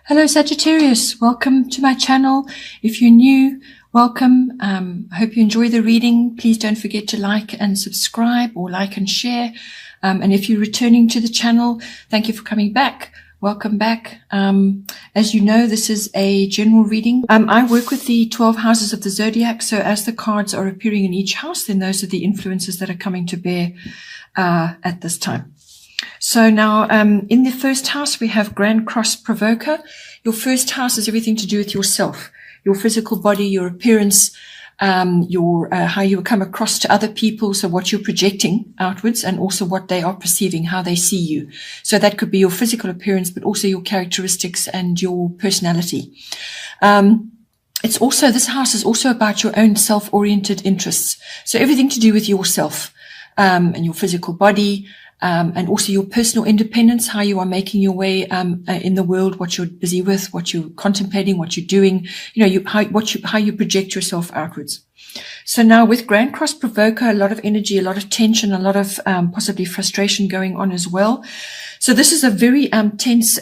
Hello Sagittarius, welcome to my channel. If you're new, welcome. I hope you enjoy the reading. Please don't forget to like and subscribe, or like and share. And if you're returning to the channel, thank you for coming back. Welcome back. As you know, this is a general reading. I work with the 12 houses of the zodiac. So as the cards are appearing in each house, then those are the influences that are coming to bear at this time. So now, in the first house, we have Grand Cross Provoker. Your first house is everything to do with yourself, your physical body, your appearance, how you come across to other people. So what you're projecting outwards, and also what they are perceiving, how they see you. So that could be your physical appearance, but also your characteristics and your personality. This house is also about your own self-oriented interests. So everything to do with yourself, and your physical body, and also your personal independence, how you are making your way in the world, what you're busy with, what you're contemplating, what you're doing, how you project yourself outwards. So now with Grand Cross Provoker, a lot of energy, a lot of tension, a lot of possibly frustration going on as well. So this is a very tense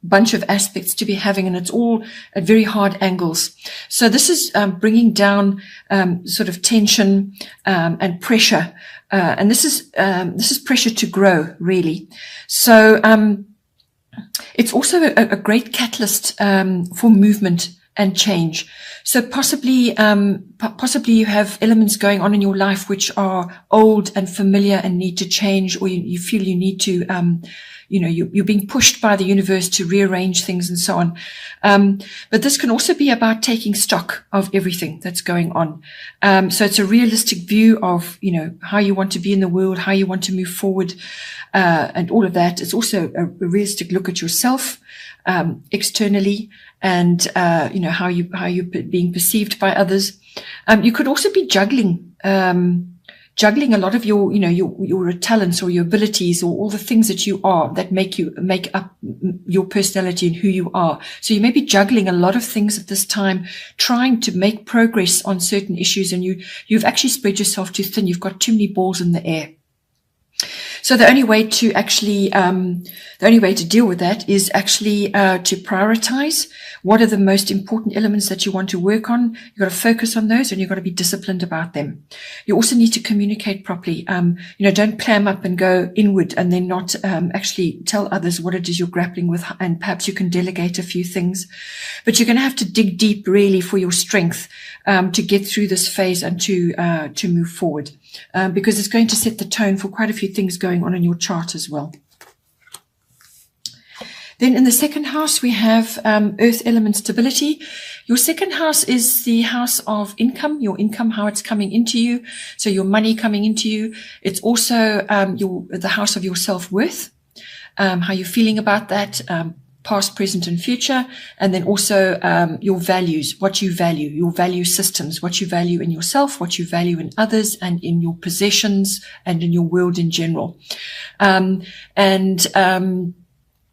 bunch of aspects to be having, and it's all at very hard angles. So this is bringing down sort of tension and pressure. And this is pressure to grow, really. So it's also a great catalyst for movement and change. So possibly you have elements going on in your life which are old and familiar and need to change, or you feel you need to, you're being pushed by the universe to rearrange things and so on. But this can also be about taking stock of everything that's going on. So it's a realistic view of, how you want to be in the world, how you want to move forward, and all of that. It's also a realistic look at yourself, externally, and, how you're being perceived by others. You could also be juggling a lot of your talents or your abilities, or all the things that you are that make up your personality and who you are. So you may be juggling a lot of things at this time, trying to make progress on certain issues, and you've actually spread yourself too thin. You've got too many balls in the air. So the only way to deal with that is actually to prioritize what are the most important elements that you want to work on. You've got to focus on those, and you've got to be disciplined about them. You also need to communicate properly. Don't clam up and go inward and then not actually tell others what it is you're grappling with, and perhaps you can delegate a few things. But you're going to have to dig deep, really, for your strength to get through this phase and to move forward. Because it's going to set the tone for quite a few things going on in your chart as well. Then in the second house, we have earth element stability. Your second house is the house of income, your income, how it's coming into you. So your money coming into you. It's also the house of your self-worth, how you're feeling about that, past, present, and future. And then also your values, what you value, your value systems, what you value in yourself, what you value in others, and in your possessions, and in your world in general.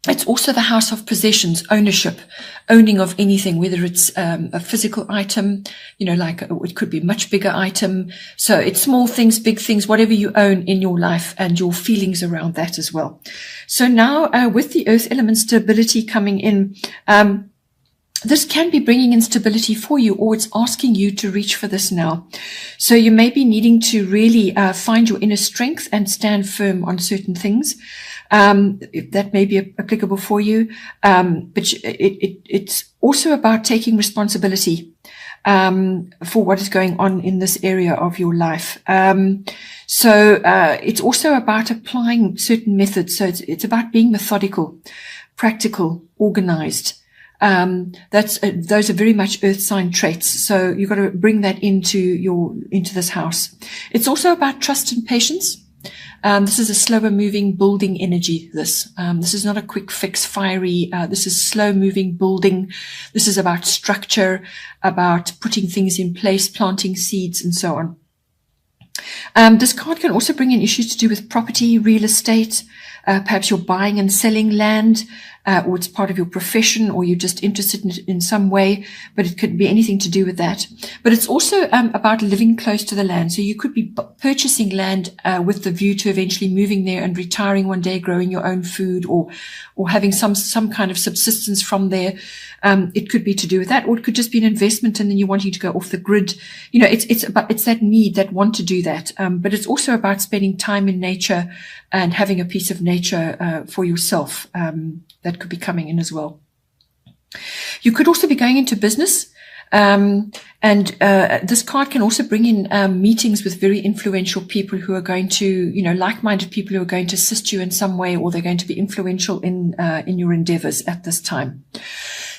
It's also the house of possessions, ownership, owning of anything, whether it's a physical item, it could be a much bigger item. So it's small things, big things, whatever you own in your life, and your feelings around that as well. So now with the earth element stability coming in, this can be bringing instability for you, or it's asking you to reach for this now. So you may be needing to really find your inner strength and stand firm on certain things. That may be applicable for you. But it's also about taking responsibility for what is going on in this area of your life. So it's also about applying certain methods. So it's about being methodical, practical, organized. Those are very much earth sign traits. So you've got to bring that into this house. It's also about trust and patience. This is a slower moving, building energy. This is not a quick fix, fiery. This is slow moving, building. This is about structure, about putting things in place, planting seeds, and so on. This card can also bring in issues to do with property, real estate. Perhaps you're buying and selling land. or it's part of your profession, or you're just interested in some way, but it could be anything to do with that. But it's also about living close to the land. So you could be purchasing land with the view to eventually moving there and retiring one day, growing your own food, or having some kind of subsistence from there. It could be to do with that, or it could just be an investment, and then you're wanting to go off the grid. You know, it's that need, that want to do that. But it's also about spending time in nature and having a piece of nature for yourself. That could be coming in as well. You could also be going into business. This card can also bring in meetings with very influential people who are going to, you know, like-minded people who are going to assist you in some way, or they're going to be influential in your endeavors at this time.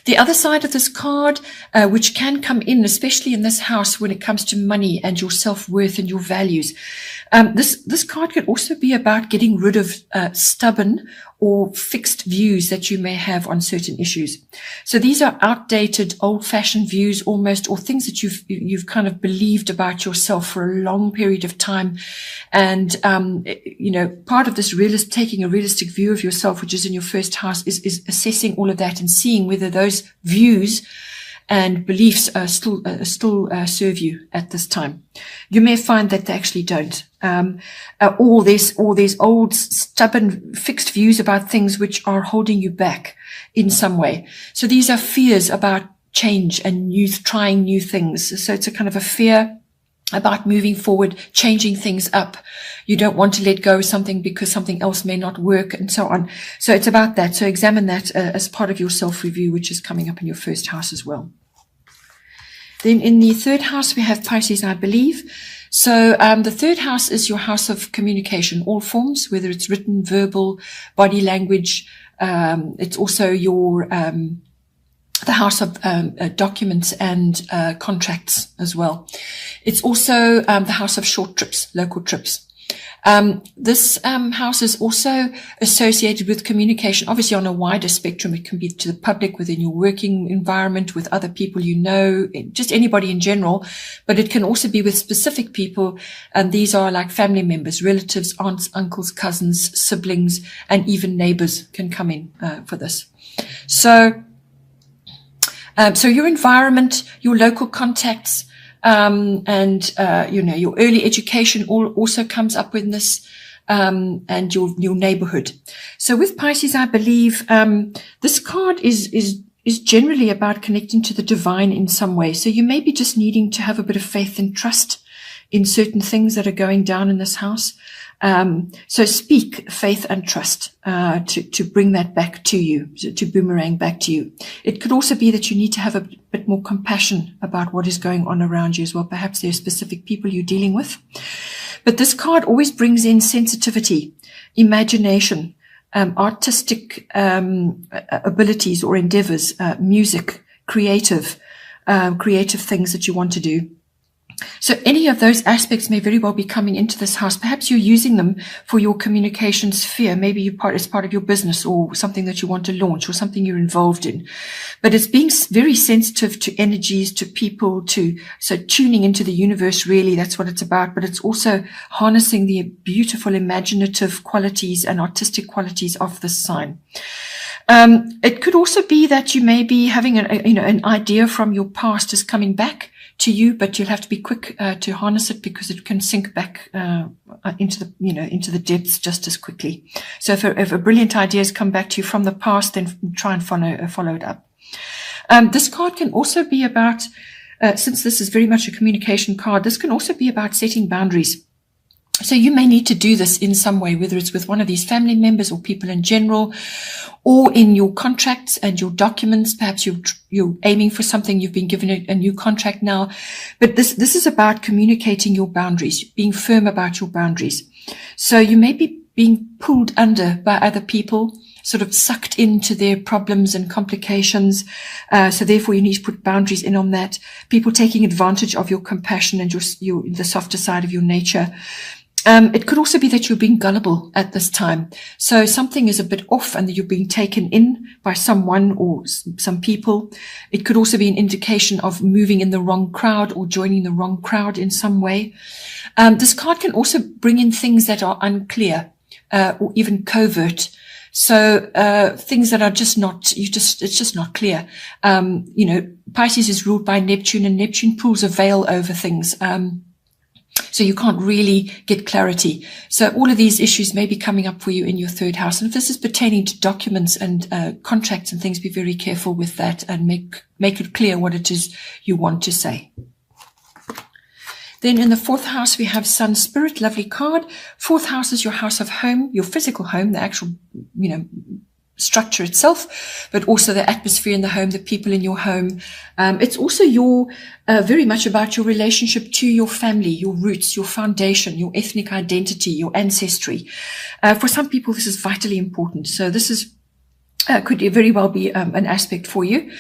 The other side of this card, which can come in, especially in this house when it comes to money and your self-worth and your values. This card could also be about getting rid of stubborn or fixed views that you may have on certain issues. So these are outdated, old-fashioned views almost, or things that you've kind of believed about yourself for a long period of time. And, you know, part of this taking a realistic view of yourself, which is in your first house, is assessing all of that and seeing whether those views and beliefs still serve you at this time. You may find that they actually don't. All these old, stubborn, fixed views about things which are holding you back in some way. So these are fears about change and trying new things. So it's a kind of a fear about moving forward, changing things up. You don't want to let go of something because something else may not work, and so on. So it's about that. So examine that as part of your self-review, which is coming up in your first house as well. Then in the third house, we have Pisces, I believe. So the third house is your house of communication, all forms, whether it's written, verbal, body language. It's also your the house of documents and contracts as well. It's also the house of short trips, local trips. This house is also associated with communication, obviously on a wider spectrum. It can be to the public, within your working environment, with other people you know, just anybody in general, but it can also be with specific people, and these are like family members, relatives, aunts, uncles, cousins, siblings, and even neighbors can come in for this. So your environment, your local contacts, and you know, your early education also comes up with this, and your neighborhood. So with Pisces, I believe, this card is generally about connecting to the divine in some way. So you may be just needing to have a bit of faith and trust in certain things that are going down in this house. So speak faith and trust, to bring that back to you, to boomerang back to you. It could also be that you need to have a bit more compassion about what is going on around you as well. Perhaps there are specific people you're dealing with. But this card always brings in sensitivity, imagination, artistic abilities or endeavors, music, creative things that you want to do. So any of those aspects may very well be coming into this house. Perhaps you're using them for your communication sphere. Maybe it's part of your business, or something that you want to launch, or something you're involved in. But it's being very sensitive to energies, to people, so tuning into the universe, really, that's what it's about. But it's also harnessing the beautiful imaginative qualities and artistic qualities of this sign. It could also be that you may be having an idea from your past is coming back to you, but you'll have to be quick to harness it, because it can sink back into the depths just as quickly. So if a brilliant idea has come back to you from the past, then try and follow it up. This card can also be about, since this is very much a communication card, this can also be about setting boundaries. So you may need to do this in some way, whether it's with one of these family members or people in general, or in your contracts and your documents. Perhaps you're aiming for something, you've been given a new contract now. But this is about communicating your boundaries, being firm about your boundaries. So you may be being pulled under by other people, sort of sucked into their problems and complications. So therefore you need to put boundaries in on that. People taking advantage of your compassion and the softer side of your nature. It could also be that you're being gullible at this time. So something is a bit off and that you're being taken in by someone or some people. It could also be an indication of moving in the wrong crowd or joining the wrong crowd in some way. This card can also bring in things that are unclear, or even covert. So things that are just not, it's just not clear. Pisces is ruled by Neptune, and Neptune pulls a veil over things. So you can't really get clarity. So all of these issues may be coming up for you in your third house. And if this is pertaining to documents and contracts and things, be very careful with that and make it clear what it is you want to say. Then in the fourth house, we have Sun Spirit, lovely card. Fourth house is your house of home, your physical home, the actual, structure itself, but also the atmosphere in the home, the people in your home. It's also very much about your relationship to your family, your roots, your foundation, your ethnic identity, your ancestry. For some people, this is vitally important. So this is could very well be an aspect for you.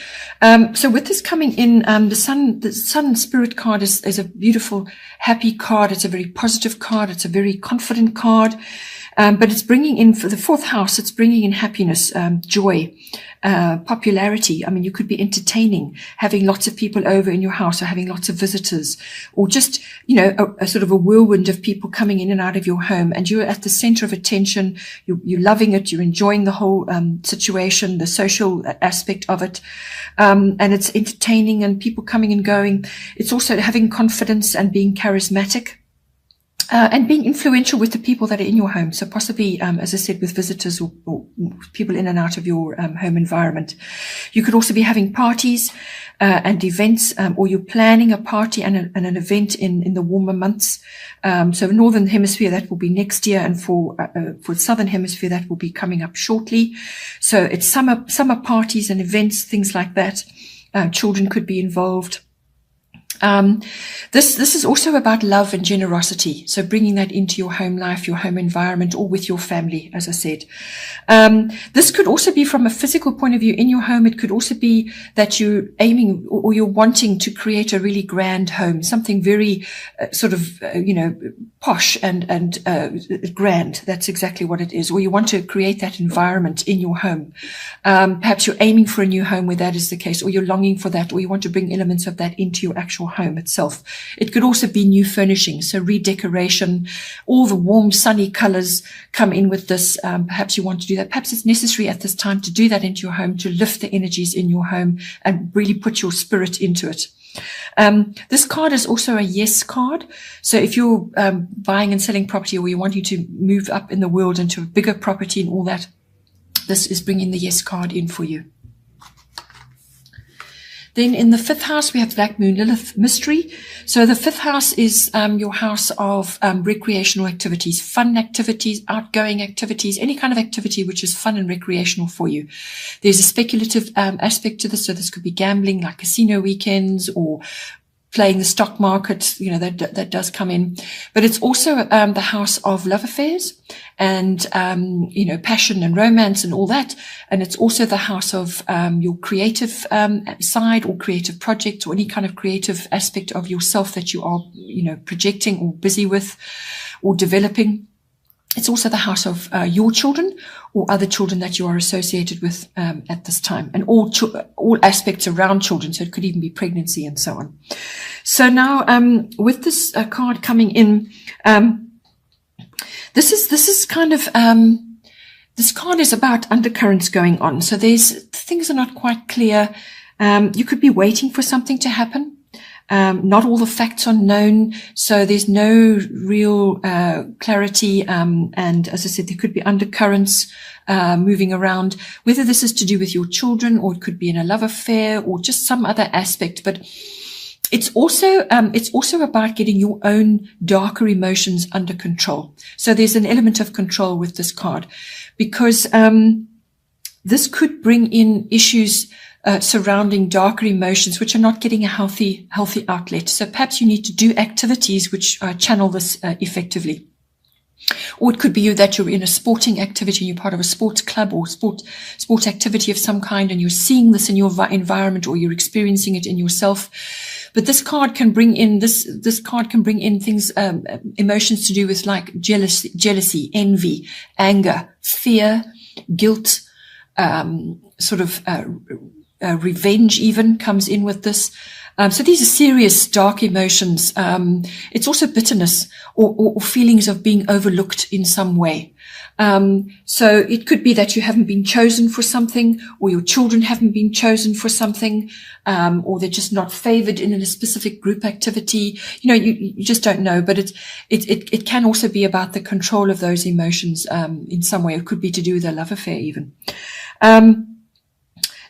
So with this coming in, the Sun Spirit card is a beautiful, happy card. It's a very positive card. It's a very confident card. But it's bringing in, for the fourth house, it's bringing in happiness, joy, popularity. I mean, you could be entertaining, having lots of people over in your house, or having lots of visitors, or just, a sort of a whirlwind of people coming in and out of your home. And you're at the center of attention. You're loving it. You're enjoying the whole situation, the social aspect of it. And it's entertaining and people coming and going. It's also having confidence and being charismatic. And being influential with the people that are in your home. So possibly, as I said, with visitors or people in and out of your home environment. You could also be having parties and events, or you're planning a party and an event in the warmer months. So Northern Hemisphere, that will be next year, and for Southern Hemisphere, that will be coming up shortly. So it's summer parties and events, things like that. Children could be involved. This is also about love and generosity. So bringing that into your home life, your home environment, or with your family, as I said. This could also be from a physical point of view in your home. It could also be that you're aiming or you're wanting to create a really grand home, something very posh and grand. That's exactly what it is. Or you want to create that environment in your home. Perhaps you're aiming for a new home where that is the case, or you're longing for that, or you want to bring elements of that into your actual home itself. It could also be new furnishing, so redecoration. All the warm, sunny colors come in with this. Perhaps you want to do that. Perhaps it's necessary at this time to do that into your home, to lift the energies in your home and really put your spirit into it. This card is also a yes card. So if you're buying and selling property, or you want you to move up in the world into a bigger property and all that, this is bringing the yes card in for you. Then in the fifth house, we have Black Moon Lilith mystery. So the fifth house is your house of recreational activities, fun activities, outgoing activities, any kind of activity which is fun and recreational for you. There's a speculative aspect to this. So this could be gambling, like casino weekends, or playing the stock market, that does come in. But it's also the house of love affairs and, passion and romance and all that. And it's also the house of your creative side, or creative projects, or any kind of creative aspect of yourself that you are, projecting or busy with or developing. It's also the house of your children or other children that you are associated with at this time, and all aspects around children. So it could even be pregnancy and so on. So now, with this card coming in, this is kind of this card is about undercurrents going on. So things are not quite clear. You could be waiting for something to happen. Not all the facts are known, so there's no real clarity. And as I said, there could be undercurrents moving around, whether this is to do with your children, or it could be in a love affair, or just some other aspect. But it's also about getting your own darker emotions under control. So there's an element of control with this card, because this could bring in issues surrounding darker emotions, which are not getting a healthy outlet. So perhaps you need to do activities which channel this effectively. Or it could be that you're in a sporting activity, you're part of a sports club or sport activity of some kind, and you're seeing this in your environment, or you're experiencing it in yourself. But this card can bring in this card can bring in things, emotions to do with like jealousy, envy, anger, fear, guilt, revenge even comes in with this. So these are serious, dark emotions. It's also bitterness or feelings of being overlooked in some way. So it could be that you haven't been chosen for something, or your children haven't been chosen for something, or they're just not favored in a specific group activity. You just don't know, but it can also be about the control of those emotions, in some way. It could be to do with a love affair even.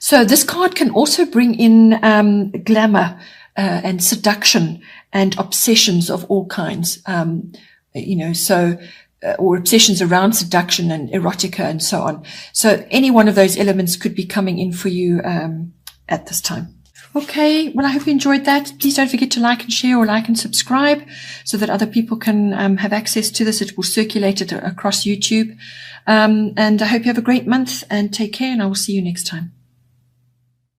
So this card can also bring in, glamour, and seduction and obsessions of all kinds. Or obsessions around seduction and erotica and so on. So any one of those elements could be coming in for you at this time. Okay, well, I hope you enjoyed that. Please don't forget to like and share, or like and subscribe, so that other people can have access to this. It will circulate it across YouTube. And I hope you have a great month, and take care, and I will see you next time.